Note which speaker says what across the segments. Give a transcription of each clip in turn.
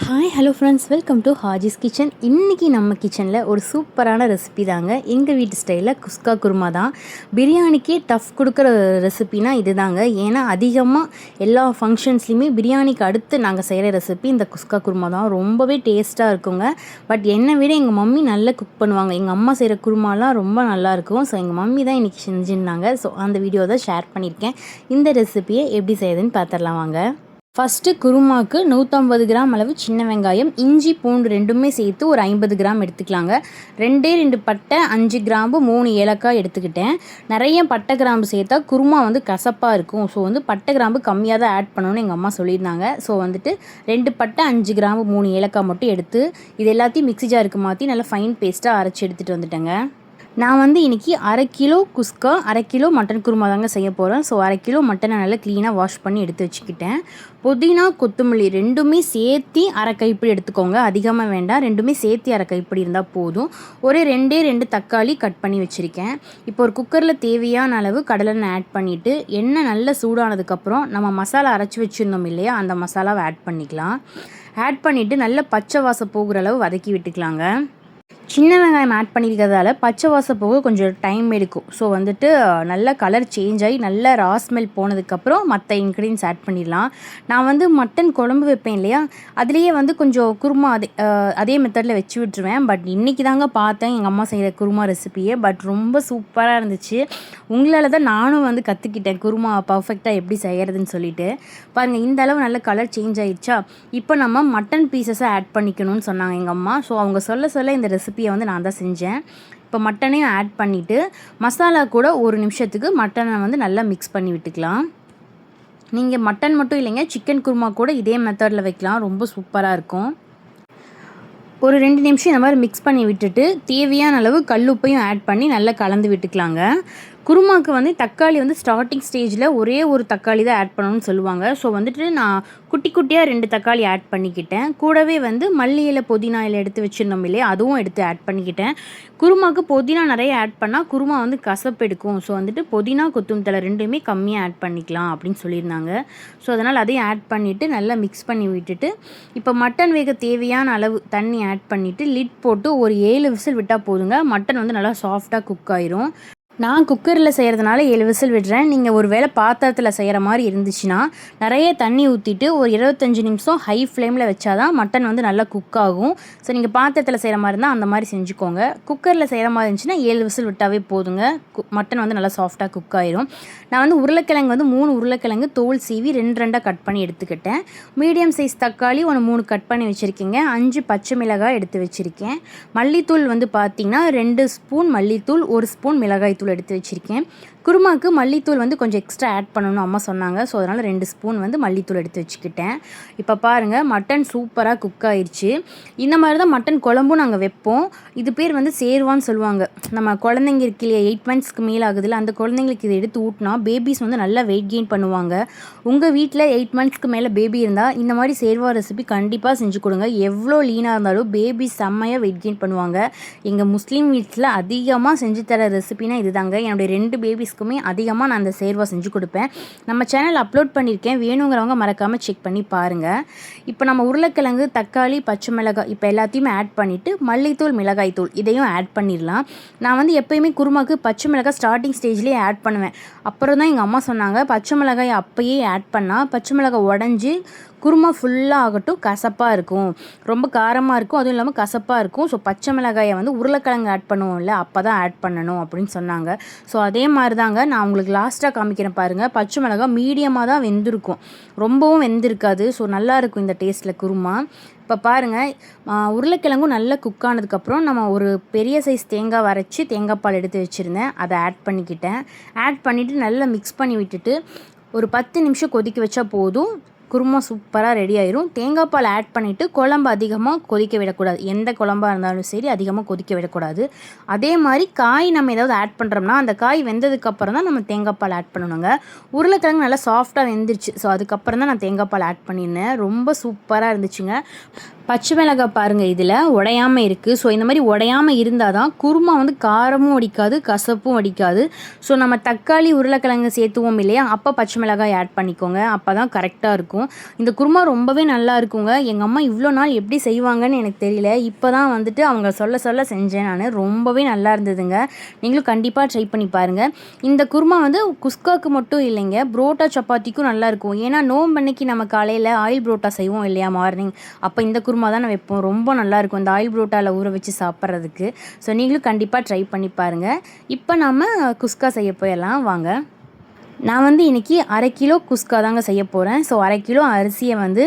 Speaker 1: Hi hello friends, welcome to Haji's kitchen. இன்றைக்கி நம்ம கிச்சனில் ஒரு சூப்பரான ரெசிபி தாங்க. எங்கள் வீட்டு ஸ்டைலில் குஸ்கா குருமா தான். பிரியாணிக்கே டஃப் கொடுக்குற ரெசிபினா இது தாங்க. ஏன்னா அதிகமாக எல்லா ஃபங்க்ஷன்ஸ்லையுமே பிரியாணிக்கு அடுத்து நாங்கள் செய்கிற ரெசிபி இந்த குஸ்கா குருமா தான். ரொம்பவே டேஸ்ட்டாக இருக்குங்க. பட் என்னை விட எங்கள் மம்மி நல்லா குக் பண்ணுவாங்க. எங்கள் அம்மா செய்கிற குருமாலாம் ரொம்ப நல்லாயிருக்கும். ஸோ எங்கள் மம்மி தான் இன்றைக்கி செஞ்சுருந்தாங்க. ஸோ அந்த வீடியோ தான் ஷேர் பண்ணியிருக்கேன். இந்த ரெசிபியை எப்படி செய்யுதுன்னு பார்த்துடலாம் வாங்க. ஃபஸ்ட்டு குருமாவுக்கு 150 கிராம் அளவு சின்ன வெங்காயம், இஞ்சி பூண்டு ரெண்டுமே சேர்த்து ஒரு 50 கிராம் எடுத்துக்கலாங்க. 2 பட்டை, 5 கிராம்பு, 3 ஏலக்காய் எடுத்துக்கிட்டேன். நிறைய பட்டை கிராம்பு சேர்த்தா குருமா கசப்பாக இருக்கும். ஸோ பட்டை கிராம்பு கம்மியாக தான் ஆட் பண்ணணும்னு எங்கள் அம்மா சொல்லியிருந்தாங்க. ஸோ 2 பட்டை, 5 கிராம்பு, 3 ஏலக்காய் மட்டும் எடுத்து இது எல்லாத்தையும் மிக்ஸி ஜாருக்கு மாற்றி நல்லா ஃபைன் பேஸ்ட்டாக அரைச்சி எடுத்துகிட்டு வந்துட்டேங்க. நான் இன்றைக்கி 1/2 கிலோ குஸ்கா, 1/2 கிலோ மட்டன் குருமா தாங்க செய்ய போகிறேன். ஸோ 1/2 கிலோ மட்டனை நல்லா க்ளீனாக வாஷ் பண்ணி எடுத்து வச்சுக்கிட்டேன். புதினா, கொத்தமல்லி ரெண்டுமே சேர்த்து 1/2 கைப்பிடி எடுத்துக்கோங்க. அதிகமாக வேண்டாம், ரெண்டுமே சேர்த்து 1/2 கைப்பிடி இருந்தால் போதும். ஒரு 2 தக்காளி கட் பண்ணி வச்சுருக்கேன். இப்போ ஒரு குக்கரில் தேவையான அளவு கடலெண்ணெய் ஆட் பண்ணிவிட்டு எண்ணெய் நல்லா சூடானதுக்கப்புறம் நம்ம மசாலா அரைச்சி வச்சுருந்தோம் இல்லையா, அந்த மசாலாவை ஆட் பண்ணிக்கலாம். ஆட் பண்ணிவிட்டு நல்லா பச்சை வாசம் போகிற அளவு வதக்கி விட்டுக்கலாங்க. சின்ன வெங்காயம் ஆட் பண்ணியிருக்கிறதால பச்சை வாசம் போக கொஞ்சம் டைம் எடுக்கும். ஸோ நல்லா கலர் சேஞ்ச் ஆகி நல்லா ரா ஸ்மெல் போனதுக்கப்புறம் மற்ற இன்க்ரீடியன்ஸ் ஆட் பண்ணிடலாம். நான் மட்டன் குழம்பு வைப்பேன் இல்லையா, அதுலேயே கொஞ்சம் குருமா அதே மெத்தடில் வச்சு விட்டுருவேன். பட் இன்றைக்கி தாங்க பார்த்தேன் எங்கள் அம்மா செய்கிற குருமா ரெசிபியே. பட் ரொம்ப சூப்பராக இருந்துச்சு. உங்களால் தான் நானும் கற்றுக்கிட்டேன் குருமா பர்ஃபெக்டாக எப்படி செய்கிறதுன்னு சொல்லிட்டு. பாருங்கள், இந்த அளவு நல்ல கலர் சேஞ்ச் ஆகிடுச்சா. இப்போ நம்ம மட்டன் பீசஸை ஆட் பண்ணிக்கணும்னு சொன்னாங்க எங்கள் அம்மா. ஸோ அவங்க சொல்ல இந்த ரெசிபியை நான் தான் செஞ்சேன். இப்போ மட்டனையும் ஆட் பண்ணிவிட்டு மசாலா கூட ஒரு நிமிஷத்துக்கு மட்டனை நல்லா மிக்ஸ் பண்ணி விட்டுக்கலாம். நீங்கள் மட்டன் மட்டும் இல்லைங்க, சிக்கன் குருமா கூட இதே மெத்தடில் வைக்கலாம். ரொம்ப சூப்பராக இருக்கும். ஒரு 2 நிமிஷம் இந்த மாதிரி மிக்ஸ் பண்ணி விட்டுட்டு தேவையான அளவு கல்லுப்பையும் ஆட் பண்ணி நல்லா கலந்து விட்டுக்கலாங்க. குருமாவுக்கு தக்காளி ஸ்டார்டிங் ஸ்டேஜில் ஒரே ஒரு தக்காளி தான் ஆட் பண்ணணும்னு சொல்லுவாங்க. ஸோ நான் குட்டி குட்டியாக 2 தக்காளி ஆட் பண்ணிக்கிட்டேன். கூடவே மல்லி இலை, புதினா இலை எடுத்து வச்சுருந்தோம் இல்லையா, அதுவும் எடுத்து ஆட் பண்ணிக்கிட்டேன். குருமாவுக்கு புதினா நிறைய ஆட் பண்ணால் குருமா கசப்பு எடுக்கும். ஸோ புதினா, கொத்தமல்லி தழை ரெண்டுமே கம்மியாக ஆட் பண்ணிக்கலாம் அப்படின்னு சொல்லியிருந்தாங்க. ஸோ அதனால் அதையும் ஆட் பண்ணிவிட்டு நல்லா மிக்ஸ் பண்ணி விட்டுட்டு இப்போ மட்டன் வேக தேவையான அளவு தண்ணி ஆட் பண்ணிவிட்டு லிட் போட்டு ஒரு 7 விசில் விட்டால் போதுங்க. மட்டன் நல்லா சாஃப்டாக குக் ஆயிரும். நான் குக்கரில் செய்கிறதுனால 7 விசில் விடுறேன். நீங்கள் ஒரு வேளை பாத்திரத்தில் செய்கிற மாதிரி இருந்துச்சுன்னா நிறைய தண்ணி ஊற்றிட்டு ஒரு 25 நிமிஷம் ஹை ஃப்ளேமில் வச்சா தான் மட்டன் நல்லா குக் ஆகும். ஸோ நீங்கள் பாத்திரத்தில் செய்கிற மாதிரி இருந்தால் அந்த மாதிரி செஞ்சுக்கோங்க. குக்கரில் செய்கிற மாதிரி இருந்துச்சுன்னா 7 விசில் விட்டாவே போதுங்க. மட்டன் நல்லா சாஃப்டாக குக் ஆயிரும். நான் உருளைக்கிழங்கு 3 உருளைக்கிழங்கு தோல் சீவி 2 கட் பண்ணி எடுத்துக்கிட்டேன். மீடியம் சைஸ் தக்காளி 3 கட் பண்ணி வச்சுருக்கீங்க. 5 பச்சை மிளகாய் எடுத்து வச்சுருக்கேன். மல்லித்தூள் பார்த்திங்கன்னா 2 ஸ்பூன் மல்லித்தூள், 1 ஸ்பூன் மிளகாய் தூள் எடுத்து வச்சுருக்கேன். குருமாவுக்கு மல்லித்தூள் கொஞ்சம் எக்ஸ்ட்ரா ஆட் பண்ணணும் அம்மா சொன்னாங்க. ஸோ அதனால் 2 ஸ்பூன் மல்லித்தூள் எடுத்து வச்சுக்கிட்டேன். இப்போ பாருங்கள், மட்டன் சூப்பராக குக் ஆயிடுச்சு. இந்த மாதிரி தான் மட்டன் குழம்பும் நாங்கள் வைப்போம். இது பேர் சேர்வான்னு சொல்லுவாங்க. நம்ம குழந்தைங்க இருக்கு இல்லையா, 8 மந்த்ஸ்க்கு மேலே ஆகுதுல்ல, அந்த குழந்தைங்களுக்கு இதை எடுத்து ஊட்டினா பேபிஸ் நல்லா வெயிட் கெயின் பண்ணுவாங்க. உங்கள் வீட்டில் 8 மந்த்ஸ்க்கு மேலே பேபி இருந்தால் இந்த மாதிரி சேர்வா ரெசிபி கண்டிப்பாக செஞ்சு கொடுங்க. எவ்வளோ லீனாக இருந்தாலும் பேபி செம்மையாக வெயிட் கெயின் பண்ணுவாங்க. எங்கள் முஸ்லீம் வீட்டில் அதிகமாக செஞ்சு தர ரெசிபினா இதுதாங்க. என்னுடைய 2 பேபிஸ்க்குமே அதிகமாக நான் அந்த சேர்வா செஞ்சு கொடுப்பேன். நம்ம சேனல் அப்லோட் பண்ணியிருக்கேன், வேணுங்கிறவங்க மறக்காமல் செக் பண்ணி பாருங்கள். இப்போ நம்ம உருளைக்கிழங்கு, தக்காளி, பச்சை மிளகாய் இப்போ எல்லாத்தையுமே ஆட் பண்ணிவிட்டு மல்லித்தூள், மிளகாய் தூள் இதையும் ஆட் பண்ணிடலாம். நான் எப்போயுமே குருமாவுக்கு பச்சை மிளகாய் ஸ்டார்டிங் ஸ்டேஜ்லேயே ஆட் பண்ணுவேன். அப்புறம் தான் எங்கள் அம்மா சொன்னாங்க பச்சை மிளகாய் அப்போயே ஆட் பண்ணால் பச்சை மிளகாய் உடஞ்சி குருமா ஃபுல்லாக ஆகட்டும் கசப்பாக இருக்கும், ரொம்ப காரமாக இருக்கும், அதுவும் இல்லாமல் கசப்பாக இருக்கும். ஸோ பச்சை மிளகாயை உருளைக்கிழங்கு ஆட் பண்ணுவோம்ல, அப்போ தான் ஆட் பண்ணணும் அப்படின்னு சொன்னாங்க. ஸோ அதே மாதிரி தாங்க நான் உங்களுக்கு லாஸ்ட்டாக காமிக்கிறேன் பாருங்கள். பச்சை மிளகாய் மீடியமாக தான் வெந்திருக்கும், ரொம்பவும் வெந்திருக்காது. ஸோ நல்லாயிருக்கும் இந்த டேஸ்ட்டில் குருமா. இப்போ பாருங்கள், உருளைக்கிழங்கும் நல்லா குக் ஆனதுக்கப்புறம் நம்ம ஒரு பெரிய சைஸ் தேங்காய் வரைச்சி தேங்காய் பால் எடுத்து வச்சுருந்தேன், அதை ஆட் பண்ணிக்கிட்டேன். ஆட் பண்ணிவிட்டு நல்லா மிக்ஸ் பண்ணி விட்டுட்டு ஒரு 10 நிமிஷம் கொதிக்க வச்சா போதும். குருமா சூப்பராக ரெடி ஆயிரும். தேங்காய் பால் ஆட் பண்ணிவிட்டு குழம்பு அதிகமாக கொதிக்க விடக்கூடாது. எந்த குழம்பாக இருந்தாலும் சரி அதிகமாக கொதிக்க விடக்கூடாது. அதே மாதிரி காய் நம்ம ஏதாவது ஆட் பண்ணுறோம்னா அந்த காய் வெந்ததுக்கப்புறம் தான் நம்ம தேங்காய் பால் ஆட் பண்ணணுங்க. உருளைக்கிழங்கு நல்லா சாஃப்டாக வெந்துருச்சு. ஸோ அதுக்கப்புறம் தான் நான் தேங்காய் பால் ஆட் பண்ணியிருந்தேன். ரொம்ப சூப்பராக இருந்துச்சுங்க. பச்சை மிளகாய் பாருங்கள், இதில் உடையாமல் இருக்குது. ஸோ இந்த மாதிரி உடையாமல் இருந்தால் தான் குருமா காரமும் அடிக்காது, கசப்பும் அடிக்காது. ஸோ நம்ம தக்காளி, உருளைக்கிழங்கு சேர்த்துவோம் இல்லையா, அப்போ பச்சை மிளகாய் ஆட் பண்ணிக்கோங்க, அப்போ தான் கரெக்டாக இருக்கும். இருக்கும். இந்த குருமா ரொம்பவே நல்லா இருக்குங்க. எங்கள் அம்மா இவ்வளோ நாள் எப்படி செய்வாங்கன்னு எனக்கு தெரியல. இப்போ தான் வந்துட்டு அவங்க சொல்ல செஞ்சேன் நான். ரொம்பவே நல்லா இருந்ததுங்க. நீங்களும் கண்டிப்பாக ட்ரை பண்ணி பாருங்கள். இந்த குருமா வந்து குஸ்காவுக்கு மட்டும் இல்லைங்க, புரோட்டா சப்பாத்திக்கும் நல்லாயிருக்கும். ஏன்னா நோம்பன்னைக்கு நம்ம காலையில் ஆயில் புரோட்டா செய்வோம் இல்லையா மார்னிங், அப்போ இந்த குருமா தான் நான் வைப்போம். ரொம்ப நல்லாயிருக்கும் இந்த ஆயில் புரோட்டாவில் ஊற வச்சு சாப்பிட்றதுக்கு. ஸோ நீங்களும் கண்டிப்பாக ட்ரை பண்ணி பாருங்கள். இப்போ நாம் குஸ்கா செய்ய போயிடலாம் வாங்க. நான் வந்து இன்றைக்கி 1/2 கிலோ குஸ்கா தாங்க செய்ய போகிறேன். ஸோ 1/2 கிலோ அரிசியை வந்து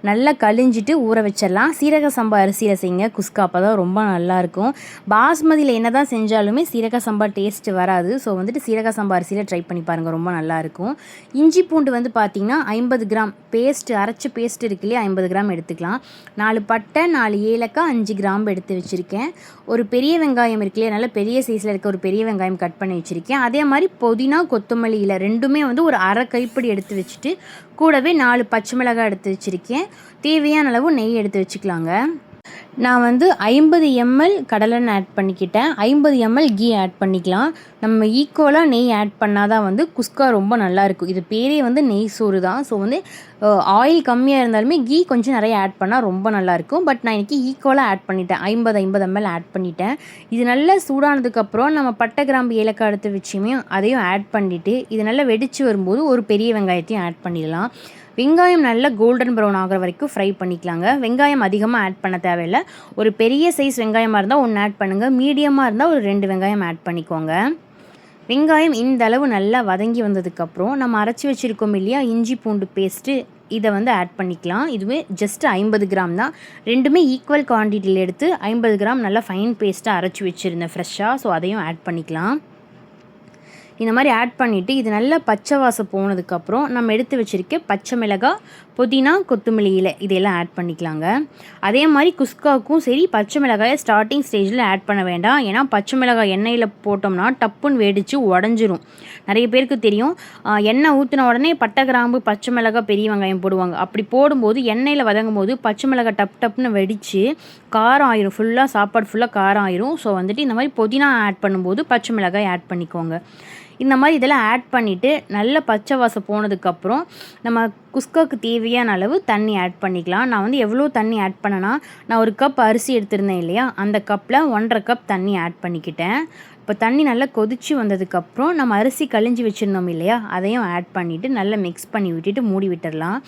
Speaker 1: நல்லா கழிஞ்சிட்டு ஊற வச்சிடலாம். சீரக சம்பா அரிசியில் செய்யுங்க குஸ்கா, அப்போ தான் ரொம்ப நல்லாயிருக்கும். பாஸ்மதியில் என்ன தான் செஞ்சாலுமே சீரக சம்பா டேஸ்ட் வராது. ஸோ வந்துட்டு சீரக சம்பா அரிசியில் ட்ரை பண்ணி பாருங்கள், ரொம்ப நல்லாயிருக்கும். இஞ்சி பூண்டு வந்து பார்த்திங்கன்னா 50 கிராம் பேஸ்ட்டு, அரைச்சி பேஸ்ட் இருக்கு இல்லையா, 50 கிராம் எடுத்துக்கலாம். 4 பட்டை, 4 ஏலக்காய், 5 கிராம்பு எடுத்து வச்சுருக்கேன். ஒரு பெரிய வெங்காயம் இருக்கு இல்லையா, நல்ல பெரிய சைஸில் இருக்க ஒரு பெரிய வெங்காயம் கட் பண்ணி வச்சுருக்கேன். அதே மாதிரி புதினா கொத்தமல்லி இலை ரெண்டுமே வந்து ஒரு 1/2 கைப்பிடி எடுத்து வச்சுட்டு, கூடவே 4 பச்சை மிளகாய் எடுத்து வச்சுருக்கேன். தேவையான அளவு நெய் எடுத்து வச்சுக்கலாங்க. நான் வந்து 50 எம்எல் கடலெண்ணெய் ஆட் பண்ணிக்கிட்டேன். 50 எம்எல் கீ ஆட் பண்ணிக்கலாம். நம்ம ஈக்குவலாக நெய் ஆட் பண்ணால் தான் வந்து குஸ்கா ரொம்ப நல்லாயிருக்கும். இது பேரே வந்து நெய் சோறு தான். ஸோ வந்து ஆயில் கம்மியாக இருந்தாலுமே கீ கொஞ்சம் நிறைய ஆட் பண்ணால் ரொம்ப நல்லாயிருக்கும். பட் நான் இன்றைக்கி ஈக்குவலாக ஆட் பண்ணிட்டேன். 50 எம்எல் ஆட் பண்ணிட்டேன். இது நல்லா சூடானதுக்கப்புறம் நம்ம பட்டை கிராம்பு ஏலக்காய் எடுத்து வச்சுமே அதையும் ஆட் பண்ணிவிட்டு இது நல்லா வெடித்து வரும்போது ஒரு பெரிய வெங்காயத்தையும் ஆட் பண்ணிடலாம். வெங்காயம் நல்லா கோல்டன் ப்ரௌன் ஆகிற வரைக்கும் ஃப்ரை பண்ணிக்கலாங்க. வெங்காயம் அதிகமாக ஆட் பண்ண தேவையில்லை. ஒரு பெரிய சைஸ் வெங்காயமாக இருந்தால் 1 ஆட் பண்ணுங்கள். மீடியமாக இருந்தால் ஒரு 2 வெங்காயம் ஆட் பண்ணிக்கோங்க. வெங்காயம் இந்த அளவு நல்லா வதங்கி வந்ததுக்கப்புறம் நம்ம அரைச்சி வச்சுருக்கோம் இல்லையா இஞ்சி பூண்டு பேஸ்ட்டு, இதை வந்து ஆட் பண்ணிக்கலாம். இதுவே ஜஸ்ட்டு 50 கிராம் தான். ரெண்டுமே ஈக்குவல் குவான்டிட்டியில் எடுத்து 50 கிராம் நல்லா ஃபைன் பேஸ்ட்டாக அரைச்சி வச்சுருந்தேன் ஃப்ரெஷ்ஷாக. ஸோ அதையும் ஆட் பண்ணிக்கலாம். இந்த மாதிரி ஆட் பண்ணிவிட்டு இது நல்லா பச்சை வாசம் போனதுக்கப்புறம் நம்ம எடுத்து வச்சுருக்க பச்சை மிளகாய், புதினா, கொத்தமல்லி இலை இதெல்லாம் ஆட் பண்ணிக்கலாங்க. அதே மாதிரி குஸ்காவுக்கும் சரி பச்சை மிளகாயை ஸ்டார்டிங் ஸ்டேஜில் ஆட் பண்ண வேண்டாம். ஏன்னா பச்சை மிளகாய் எண்ணெயில் போட்டோம்னா டப்புன்னு வெடித்து உடஞ்சிரும். நிறைய பேருக்கு தெரியும், எண்ணெய் ஊற்றின உடனே பட்டை கிராம்பு, பச்சை மிளகாய், பெரிய வெங்காயம் போடுவாங்க. அப்படி போடும்போது எண்ணெயில் வதங்கும் போது பச்சை மிளகாய் டப்புன்னு வெடித்து காரம் ஆயிரும், ஃபுல்லாக சாப்பாடு ஃபுல்லாக காரம் ஆயிரும். ஸோ வந்துட்டு இந்த மாதிரி புதினா ஆட் பண்ணும்போது பச்சை மிளகாய் ஆட் பண்ணிக்கோங்க. இந்த மாதிரி இதெல்லாம் ஆட் பண்ணிவிட்டு நல்ல பச்சை வாசம் போனதுக்கப்புறம் நம்ம குஸ்காவுக்கு தேவையான அளவு தண்ணி ஆட் பண்ணிக்கலாம். நான் வந்து எவ்வளோ தண்ணி ஆட் பண்ணேன்னா, நான் 1 கப் அரிசி எடுத்திருந்தேன் இல்லையா, அந்த கப்பில் 1.5 கப் தண்ணி ஆட் பண்ணிக்கிட்டேன். இப்போ தண்ணி நல்லா கொதித்து வந்ததுக்கப்புறம் நம்ம அரிசி கழிஞ்சி வச்சுருந்தோம் இல்லையா, அதையும் ஆட் பண்ணிவிட்டு நல்லா மிக்ஸ் பண்ணி விட்டுட்டு மூடி விட்டுடலாம்.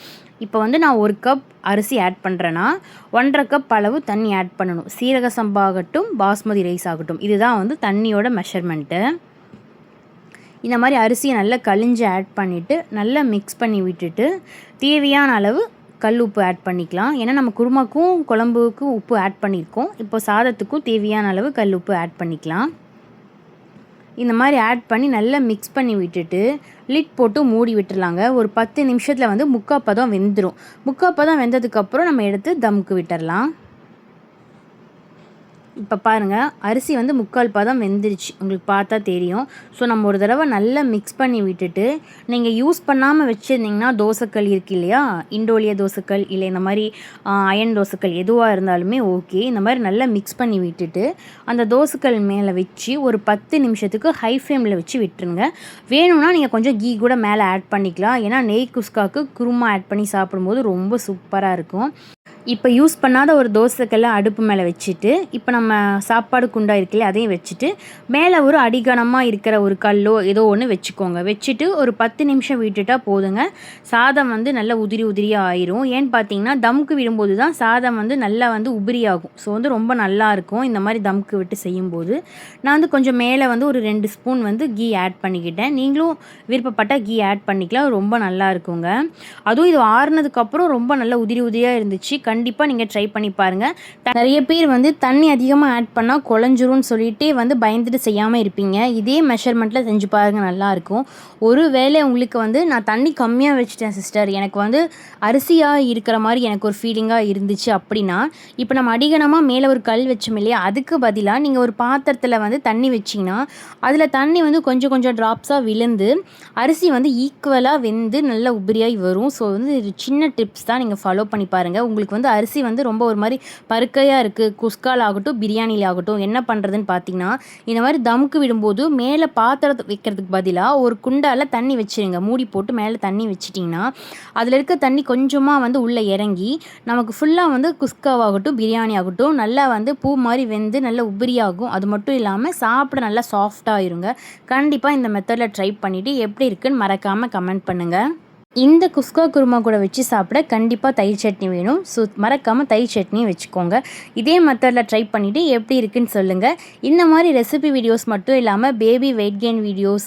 Speaker 1: இப்போ வந்து நான் 1 கப் அரிசி ஆட் பண்ணுறேன்னா 1.5 கப் அளவு தண்ணி ஆட் பண்ணணும். சீரக சம்பா ஆகட்டும், பாஸ்மதி ரைஸ் ஆகட்டும், இதுதான் வந்து தண்ணியோட மெஷர்மெண்ட்டு. இந்த மாதிரி அரிசியை நல்லா கழிஞ்சு ஆட் பண்ணிவிட்டு நல்லா மிக்ஸ் பண்ணி விட்டுட்டு தேவையான அளவு கல் உப்பு ஆட் பண்ணிக்கலாம். ஏன்னா நம்ம குருமாக்கும் குழம்புக்கும் உப்பு ஆட் பண்ணியிருக்கோம். இப்போ சாதத்துக்கும் தேவையான அளவு கல் உப்பு ஆட் பண்ணிக்கலாம். இந்த மாதிரி ஆட் பண்ணி நல்லா மிக்ஸ் பண்ணி விட்டுட்டு லிட் போட்டு மூடி விட்டுடலாங்க. ஒரு 10 நிமிஷத்தில் வந்து 3/4 பதம் வெந்துடும். 3/4 பதம் வெந்ததுக்கப்புறம் நம்ம எடுத்து தம்க்கு விட்டுடலாம். இப்போ பாருங்கள், அரிசி வந்து 3/4 பதம் வெந்துருச்சு, உங்களுக்கு பார்த்தா தெரியும். ஸோ நம்ம ஒரு தடவை நல்லா மிக்ஸ் பண்ணி விட்டுட்டு, நீங்கள் யூஸ் பண்ணாமல் வச்சுருந்தீங்கன்னா தோசைக்கல் இருக்கு இல்லையா, இண்டோலிய தோசைக்கல் இல்லை இந்த மாதிரி அயன் தோசைக்கல் எதுவாக இருந்தாலுமே ஓகே. இந்த மாதிரி நல்லா மிக்ஸ் பண்ணி விட்டுட்டு அந்த தோசைக்கல் மேலே வச்சு ஒரு 10 நிமிஷத்துக்கு ஹை ஃப்ளேமில் வச்சு விட்டுருங்க. வேணும்னா நீங்கள் கொஞ்சம் கீ கூட மேலே ஆட் பண்ணிக்கலாம். ஏன்னா நெய் குஸ்காவுக்கு குருமா ஆட் பண்ணி சாப்பிடும்போது ரொம்ப சூப்பராக இருக்கும். இப்போ யூஸ் பண்ணாத ஒரு தோசைக்கல்லை அடுப்பு மேலே வச்சுட்டு, இப்போ நம்ம சாப்பாடு குண்டா இருக்குல்ல அதையும் வச்சுட்டு மேலே ஒரு அடிகனமாக இருக்கிற ஒரு கல்லோ ஏதோ ஒன்று வச்சுக்கோங்க. வச்சுட்டு ஒரு 10 நிமிஷம் விட்டுட்டா போதுங்க. சாதம் வந்து நல்லா உதிரியாக ஆயிரும். ஏன்னு பார்த்தீங்கன்னா தம்க்கு விடும்போது தான் சாதம் வந்து நல்லா வந்து உதிரியாகும். ஸோ வந்து ரொம்ப நல்லாயிருக்கும் இந்த மாதிரி தம்க்கு விட்டு செய்யும்போது. நான் வந்து கொஞ்சம் மேலே வந்து ஒரு 2 ஸ்பூன் வந்து கீ ஆட் பண்ணிக்கிட்டேன். நீங்களும் விருப்பப்பட்டால் கீ ஆட் பண்ணிக்கலாம், ரொம்ப நல்லா இருக்குங்க. அதுவும் இது ஆறுனதுக்கப்புறம் ரொம்ப நல்லா உதிரியாக இருந்துச்சு. கண்டிப்பாக நீங்கள் ட்ரை பண்ணி பாருங்கள். நிறைய பேர் வந்து தண்ணி அதிகமாக ஆட் பண்ணால் குழஞ்சிரும்னு சொல்லிட்டு வந்து பயந்துட்டு செய்யாமல் இருப்பீங்க. இதே மெஷர்மெண்ட்டில் செஞ்சு பாருங்கள், நல்லாயிருக்கும். ஒரு வேளை உங்களுக்கு வந்து நான் தண்ணி கம்மியாக வச்சுட்டேன் சிஸ்டர், எனக்கு வந்து அரிசியாக இருக்கிற மாதிரி எனக்கு ஒரு ஃபீலிங்காக இருந்துச்சு அப்படின்னா, இப்போ நம்ம அடிகனமாக மேலே ஒரு கல் வச்சோம் இல்லையா, அதுக்கு பதிலாக நீங்கள் ஒரு பாத்திரத்தில் வந்து தண்ணி வச்சிங்கன்னா அதில் தண்ணி வந்து கொஞ்சம் கொஞ்சம் ட்ராப்ஸாக விழுந்து அரிசி வந்து ஈக்குவலாக வெந்து நல்லா உதிரியாகி வரும். ஸோ வந்து இது சின்ன டிப்ஸ் தான், நீங்கள் ஃபாலோ பண்ணி பாருங்கள். உங்களுக்கு வந்து வந்து அரிசி வந்து ரொம்ப ஒரு மாதிரி பருக்கையாக இருக்குது. குஸ்கால் ஆகட்டும் பிரியாணியில் ஆகட்டும் என்ன பண்ணுறதுன்னு பார்த்தீங்கன்னா, இந்த மாதிரி தமுக்கு விடும்போது மேலே பாத்திரத்தை வைக்கிறதுக்கு பதிலாக ஒரு குண்டால் தண்ணி வச்சுருங்க. மூடி போட்டு மேலே தண்ணி வச்சிட்டிங்கன்னா அதில் இருக்க தண்ணி கொஞ்சமாக வந்து உள்ளே இறங்கி நமக்கு ஃபுல்லாக வந்து குஸ்காவாகட்டும் பிரியாணி ஆகட்டும் நல்லா வந்து பூ மாதிரி வெந்து நல்ல உபரியாகும். அது மட்டும் இல்லாமல் சாப்பிட நல்லா சாஃப்டாக இருங்க. கண்டிப்பாக இந்த மெத்தடில் ட்ரை பண்ணிவிட்டு எப்படி இருக்குன்னு மறக்காமல் கமெண்ட் பண்ணுங்கள். இந்த குஸ்கா குருமா கூட வச்சு சாப்பிட கண்டிப்பாக தயிர் சட்னி வேணும். ஸோ மறக்காமல் தயிர் சட்னியும் வச்சுக்கோங்க. இதே மெத்தடில் ட்ரை பண்ணிவிட்டு எப்படி இருக்குன்னு சொல்லுங்கள். இந்த மாதிரி ரெசிபி வீடியோஸ் மட்டும் இல்லாமல் baby weight gain videos,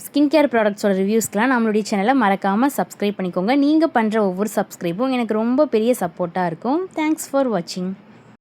Speaker 1: skin care ப்ராடக்ட்ஸோட ரிவ்யூஸ்க்கெலாம் நம்மளுடைய சேனலை மறக்காமல் சப்ஸ்கிரைப் பண்ணிக்கோங்க. நீங்கள் பண்ணுற ஒவ்வொரு சப்ஸ்கிரைபும் எனக்கு ரொம்ப பெரிய சப்போர்ட்டாக இருக்கும். தேங்க்ஸ் ஃபார் வாட்சிங்.